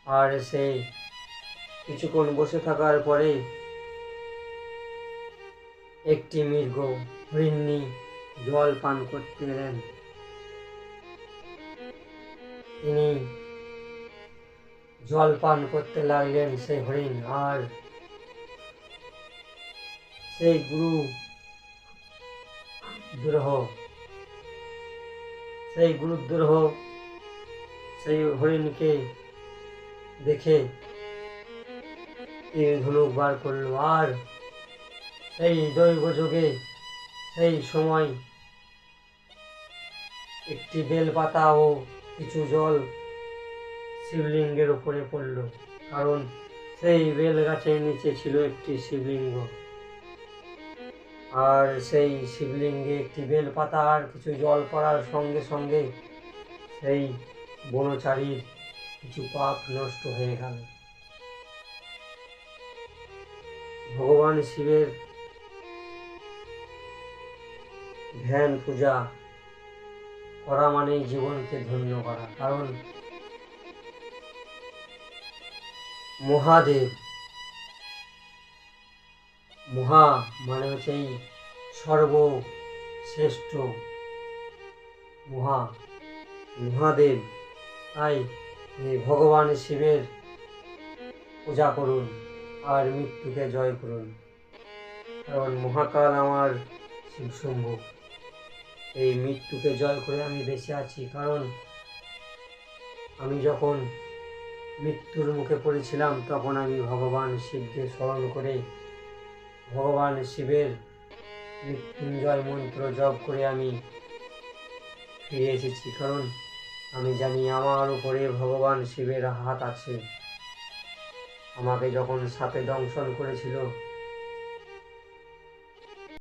আর সে কিছুক্ষণ বসে থাকার পরে একটি মৃগ হরিণী জল পান করতে এলেন। তিনি জল পান করতে লাগলেন সেই হরিণ, আর সেই গুরুদ্রোহ সেই হরিণকে দেখে তীর ধনুক বার করল। আর সেই দৈবযোগে সেই সময় একটি বেলপাতা ও কিছু জল শিবলিঙ্গের উপরে পড়ল, কারণ সেই বেল গাছের নিচে ছিল একটি শিবলিঙ্গ। আর সেই শিবলিঙ্গে একটি বেলপাতা আর কিছু জল পড়ার সঙ্গে সঙ্গে সেই বনচারীর কিছু পাপ নষ্ট হয়ে গেল। ভগবান শিবের ধ্যান পূজা করা মানেই জীবনকে ধন্য করা, কারণ মহাদেব, মহা মানে হচ্ছে এই সর্বশ্রেষ্ঠ মহাদেব। তাই ভগবান শিবের পূজা করুন আর মৃত্যুকে জয় করুন, কারণ মহাকাল আমার শিবশম্ভু। এই মৃত্যুকে জয় করে আমি বেঁচে আছি, কারণ আমি যখন মৃত্যুর মুখে পড়েছিলাম তখন আমি ভগবান শিবকে স্মরণ করে ভগবান শিবের মৃত্যুঞ্জয় মন্ত্র জপ করে আমি ফিরে এসেছি, কারণ আমি জানি আমার উপরে ভগবান শিবের হাত আছে। আমাকে যখন সাপে দংশন করেছিল